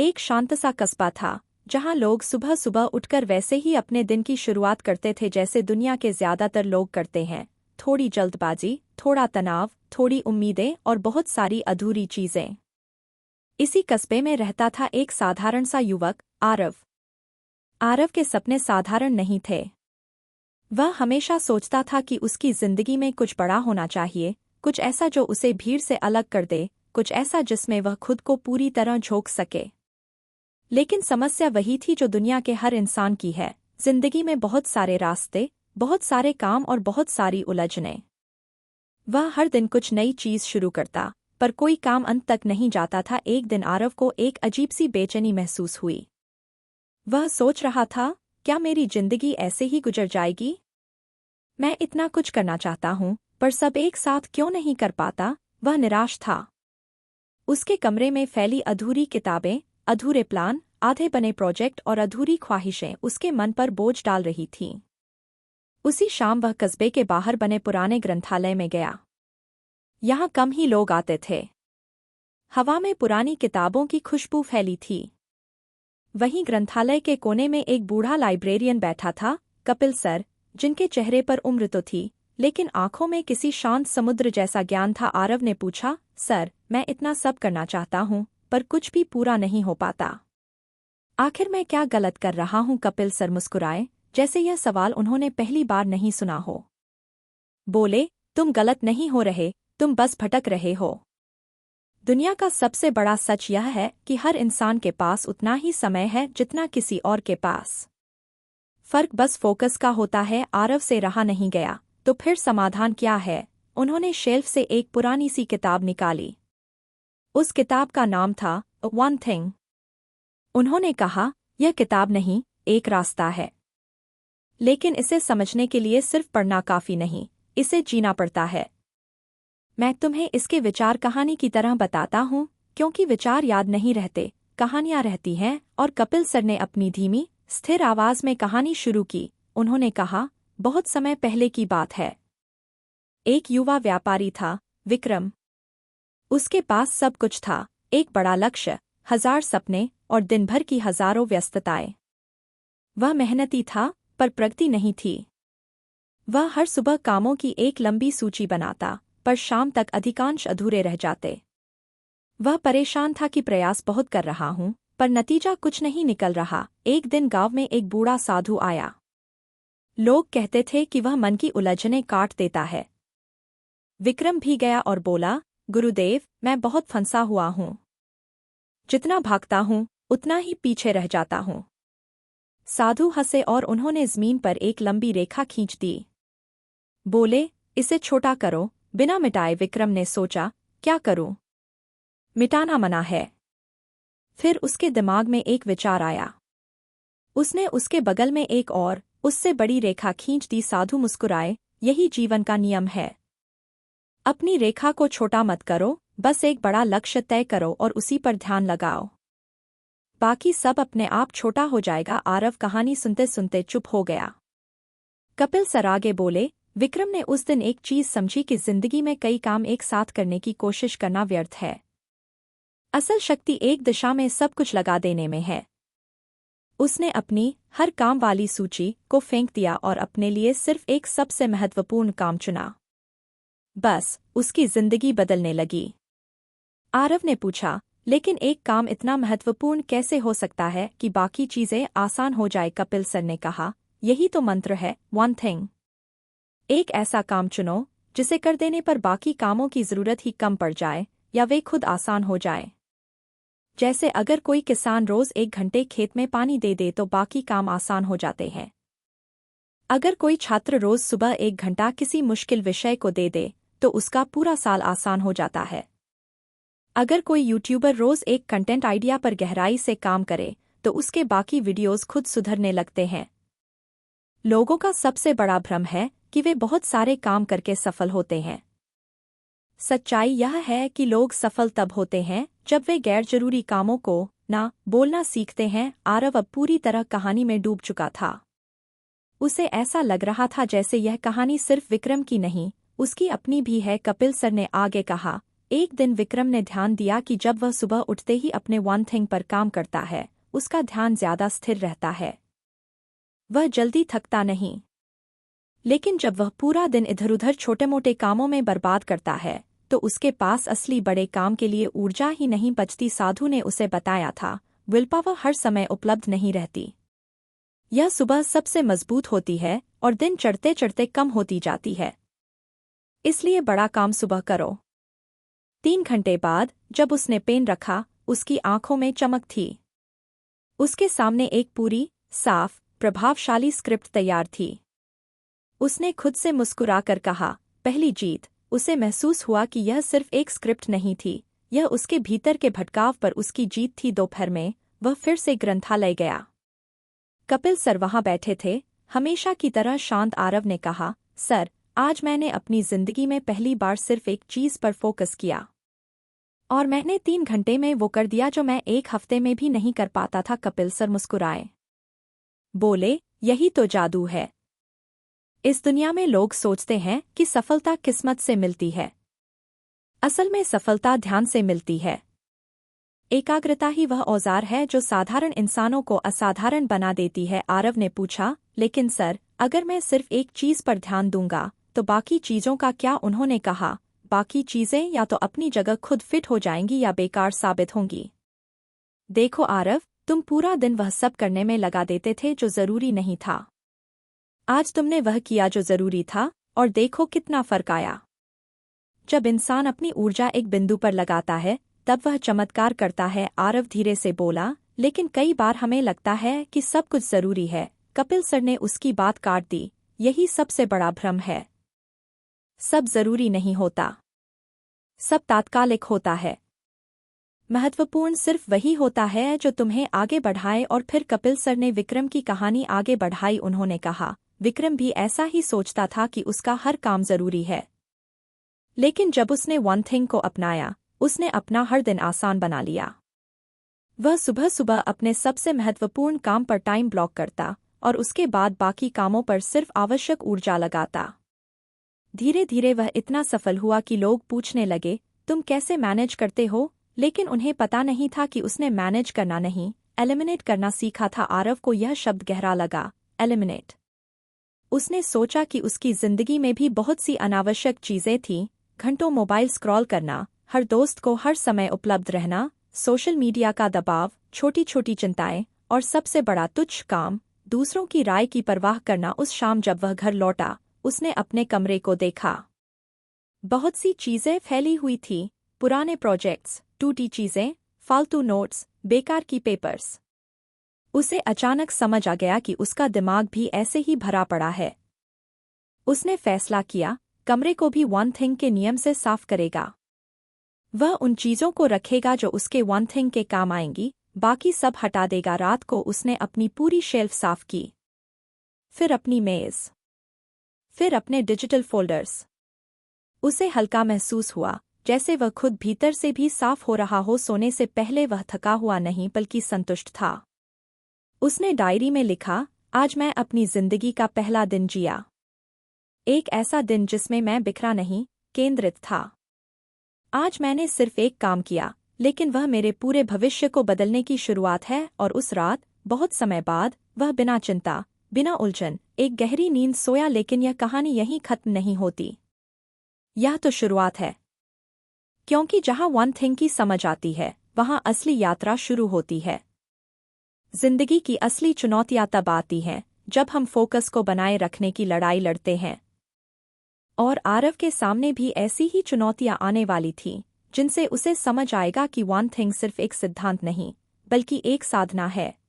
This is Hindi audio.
एक शांत सा कस्बा था जहां लोग सुबह सुबह उठकर वैसे ही अपने दिन की शुरुआत करते थे जैसे दुनिया के ज्यादातर लोग करते हैं। थोड़ी जल्दबाजी, थोड़ा तनाव, थोड़ी उम्मीदें और बहुत सारी अधूरी चीजें। इसी कस्बे में रहता था एक साधारण सा युवक, आरव। आरव के सपने साधारण नहीं थे। वह हमेशा सोचता था कि उसकी जिंदगी में कुछ बड़ा होना चाहिए, कुछ ऐसा जो उसे भीड़ से अलग कर दे, कुछ ऐसा जिसमें वह खुद को पूरी तरह झोंक सके। लेकिन समस्या वही थी जो दुनिया के हर इंसान की है, जिंदगी में बहुत सारे रास्ते, बहुत सारे काम और बहुत सारी उलझनें। वह हर दिन कुछ नई चीज शुरू करता, पर कोई काम अंत तक नहीं जाता था। एक दिन आरव को एक अजीब सी बेचैनी महसूस हुई। वह सोच रहा था, क्या मेरी जिंदगी ऐसे ही गुजर जाएगी? मैं इतना कुछ करना चाहता हूँ, पर सब एक साथ क्यों नहीं कर पाता? वह निराश था। उसके कमरे में फैली अधूरी किताबें, अधूरे प्लान, आधे बने प्रोजेक्ट और अधूरी ख्वाहिशें उसके मन पर बोझ डाल रही थीं। उसी शाम वह कस्बे के बाहर बने पुराने ग्रंथालय में गया। यहाँ कम ही लोग आते थे। हवा में पुरानी किताबों की खुशबू फैली थी। वहीं ग्रंथालय के कोने में एक बूढ़ा लाइब्रेरियन बैठा था, कपिल सर, जिनके चेहरे पर उम्र तो थी, लेकिन आंखों में किसी शांत समुद्र जैसा ज्ञान था। आरव ने पूछा, सर, मैं इतना सब करना चाहता हूँ, पर कुछ भी पूरा नहीं हो पाता। आखिर मैं क्या गलत कर रहा हूँ? कपिल सर मुस्कुराए, जैसे यह सवाल उन्होंने पहली बार नहीं सुना हो। बोले, तुम गलत नहीं हो रहे, तुम बस भटक रहे हो। दुनिया का सबसे बड़ा सच यह है कि हर इंसान के पास उतना ही समय है जितना किसी और के पास। फर्क बस फोकस का होता है। आरव से रहा नहीं गया, तो फिर समाधान क्या है? उन्होंने शेल्फ से एक पुरानी सी किताब निकाली। उस किताब का नाम था वन थिंग। उन्होंने कहा, यह किताब नहीं, एक रास्ता है। लेकिन इसे समझने के लिए सिर्फ पढ़ना काफी नहीं, इसे जीना पड़ता है। मैं तुम्हें इसके विचार कहानी की तरह बताता हूँ, क्योंकि विचार याद नहीं रहते, कहानियां रहती हैं। और कपिल सर ने अपनी धीमी, स्थिर आवाज में कहानी शुरू की। उन्होंने कहा, बहुत समय पहले की बात है। एक युवा व्यापारी था, विक्रम। उसके पास सब कुछ था, एक बड़ा लक्ष्य, 1000 सपने और दिन भर की हजारों व्यस्तताएं। वह मेहनती था, पर प्रगति नहीं थी। वह हर सुबह कामों की एक लंबी सूची बनाता, पर शाम तक अधिकांश अधूरे रह जाते। वह परेशान था कि प्रयास बहुत कर रहा हूं, पर नतीजा कुछ नहीं निकल रहा। एक दिन गांव में एक बूढ़ा साधु आया। लोग कहते थे कि वह मन की उलझनें काट देता है। विक्रम भी गया और बोला, गुरुदेव, मैं बहुत फंसा हुआ हूँ। जितना भागता हूँ, उतना ही पीछे रह जाता हूँ। साधु हंसे और उन्होंने जमीन पर एक लंबी रेखा खींच दी। बोले, इसे छोटा करो, बिना मिटाए। विक्रम ने सोचा, क्या करूं? मिटाना मना है। फिर उसके दिमाग में एक विचार आया। उसने उसके बगल में एक और, उससे बड़ी रेखा खींच दी। साधु मुस्कुराए, यही जीवन का नियम है। अपनी रेखा को छोटा मत करो, बस एक बड़ा लक्ष्य तय करो और उसी पर ध्यान लगाओ। बाकी सब अपने आप छोटा हो जाएगा। आरव कहानी सुनते सुनते चुप हो गया। कपिल सर आगे बोले, विक्रम ने उस दिन एक चीज समझी कि जिंदगी में कई काम एक साथ करने की कोशिश करना व्यर्थ है। असल शक्ति एक दिशा में सब कुछ लगा देने में है। उसने अपनी हर काम वाली सूची को फेंक दिया और अपने लिए सिर्फ एक सबसे महत्वपूर्ण काम चुना। बस, उसकी जिंदगी बदलने लगी। आरव ने पूछा, लेकिन एक काम इतना महत्वपूर्ण कैसे हो सकता है कि बाकी चीजें आसान हो जाए? कपिल सर ने कहा, यही तो मंत्र है, वन थिंग। एक ऐसा काम चुनो जिसे कर देने पर बाकी कामों की जरूरत ही कम पड़ जाए या वे खुद आसान हो जाए। जैसे अगर कोई किसान रोज 1 घंटे खेत में पानी दे दे तो बाकी काम आसान हो जाते हैं। अगर कोई छात्र रोज सुबह 1 घंटा किसी मुश्किल विषय को दे दे तो उसका पूरा साल आसान हो जाता है। अगर कोई यूट्यूबर रोज एक कंटेंट आइडिया पर गहराई से काम करे तो उसके बाकी वीडियोस खुद सुधरने लगते हैं। लोगों का सबसे बड़ा भ्रम है कि वे बहुत सारे काम करके सफल होते हैं। सच्चाई यह है कि लोग सफल तब होते हैं जब वे गैर जरूरी कामों को ना बोलना सीखते हैं। आरव अब पूरी तरह कहानी में डूब चुका था। उसे ऐसा लग रहा था जैसे यह कहानी सिर्फ विक्रम की नहीं, उसकी अपनी भी है। कपिल सर ने आगे कहा, एक दिन विक्रम ने ध्यान दिया कि जब वह सुबह उठते ही अपने वन थिंग पर काम करता है, उसका ध्यान ज्यादा स्थिर रहता है। वह जल्दी थकता नहीं। लेकिन जब वह पूरा दिन इधर-उधर छोटे-मोटे कामों में बर्बाद करता है, तो उसके पास असली बड़े काम के लिए ऊर्जा ही नहीं बचती। साधु ने उसे बताया था, विलपावर हर समय उपलब्ध नहीं रहती। यह सुबह सबसे मजबूत होती है और दिन चढ़ते-चढ़ते कम होती जाती है। इसलिए बड़ा काम सुबह करो। 3 घंटे बाद जब उसने पेन रखा, उसकी आंखों में चमक थी। उसके सामने एक पूरी, साफ, प्रभावशाली स्क्रिप्ट तैयार थी। उसने खुद से मुस्कुराकर कहा, पहली जीत। उसे महसूस हुआ कि यह सिर्फ एक स्क्रिप्ट नहीं थी, यह उसके भीतर के भटकाव पर उसकी जीत थी। दोपहर में वह फिर से ग्रंथालय गया। कपिल सर वहां बैठे थे, हमेशा की तरह शांत। आरव ने कहा, सर, आज मैंने अपनी जिंदगी में पहली बार सिर्फ एक चीज पर फोकस किया। और मैंने 3 घंटे में वो कर दिया जो मैं 1 हफ्ते में भी नहीं कर पाता था। कपिल सर मुस्कुराए। बोले, यही तो जादू है। इस दुनिया में लोग सोचते हैं कि सफलता किस्मत से मिलती है। असल में सफलता ध्यान से मिलती है। एकाग्रता ही वह औजार है जो साधारण इंसानों को असाधारण बना देती है। आरव ने पूछा, लेकिन सर, अगर मैं सिर्फ एक चीज पर ध्यान दूंगा, तो बाकी चीजों का क्या? उन्होंने कहा, बाकी चीजें या तो अपनी जगह खुद फिट हो जाएंगी या बेकार साबित होंगी। देखो आरव, तुम पूरा दिन वह सब करने में लगा देते थे जो जरूरी नहीं था। आज तुमने वह किया जो जरूरी था, और देखो कितना फर्क आया। जब इंसान अपनी ऊर्जा एक बिंदु पर लगाता है, तब वह चमत्कार करता है। आरव धीरे से बोला, लेकिन कई बार हमें लगता है कि सब कुछ जरूरी है। कपिल सर ने उसकी बात काट दी, यही सबसे बड़ा भ्रम है। सब जरूरी नहीं होता। सब तात्कालिक होता है। महत्वपूर्ण सिर्फ वही होता है जो तुम्हें आगे बढ़ाए। और फिर कपिल सर ने विक्रम की कहानी आगे बढ़ाई। उन्होंने कहा, विक्रम भी ऐसा ही सोचता था कि उसका हर काम जरूरी है। लेकिन जब उसने वन थिंग को अपनाया, उसने अपना हर दिन आसान बना लिया। वह सुबह सुबह अपने सबसे महत्वपूर्ण काम पर टाइम ब्लॉक करता और उसके बाद बाकी कामों पर सिर्फ आवश्यक ऊर्जा लगाता। धीरे धीरे वह इतना सफल हुआ कि लोग पूछने लगे, तुम कैसे मैनेज करते हो? लेकिन उन्हें पता नहीं था कि उसने मैनेज करना नहीं, एलिमिनेट करना सीखा था। आरव को यह शब्द गहरा लगा, एलिमिनेट। उसने सोचा कि उसकी जिंदगी में भी बहुत सी अनावश्यक चीजें थीं, घंटों मोबाइल स्क्रॉल करना, हर दोस्त को हर समय उपलब्ध रहना, सोशल मीडिया का दबाव, छोटी छोटी चिंताएं, और सबसे बड़ा तुच्छ काम, दूसरों की राय की परवाह करना। उस शाम जब वह घर लौटा, उसने अपने कमरे को देखा। बहुत सी चीजें फैली हुई थीं, पुराने प्रोजेक्ट्स, टूटी चीजें, फालतू नोट्स, बेकार की पेपर्स। उसे अचानक समझ आ गया कि उसका दिमाग भी ऐसे ही भरा पड़ा है। उसने फैसला किया, कमरे को भी वन थिंग के नियम से साफ करेगा। वह उन चीजों को रखेगा जो उसके वन थिंग के काम आएंगी, बाकी सब हटा देगा। रात को उसने अपनी पूरी शेल्फ साफ की, फिर अपनी मेज, फिर अपने डिजिटल फोल्डर्स। उसे हल्का महसूस हुआ, जैसे वह खुद भीतर से भी साफ हो रहा हो। सोने से पहले वह थका हुआ नहीं बल्कि संतुष्ट था। उसने डायरी में लिखा, आज मैं अपनी जिंदगी का पहला दिन जिया। एक ऐसा दिन जिसमें मैं बिखरा नहीं, केंद्रित था। आज मैंने सिर्फ एक काम किया, लेकिन वह मेरे पूरे भविष्य को बदलने की शुरुआत है। और उस रात, बहुत समय बाद, वह बिना चिंता, बिना उलझन, एक गहरी नींद सोया। लेकिन यह कहानी यहीं खत्म नहीं होती। यह तो शुरुआत है। क्योंकि जहां वन थिंग की समझ आती है, वहां असली यात्रा शुरू होती है। जिंदगी की असली चुनौतियां तब आती हैं, जब हम फोकस को बनाए रखने की लड़ाई लड़ते हैं। और आरव के सामने भी ऐसी ही चुनौतियां आने वाली थीं, जिनसे उसे समझ आएगा कि वन थिंग सिर्फ एक सिद्धांत नहीं, बल्कि एक साधना है।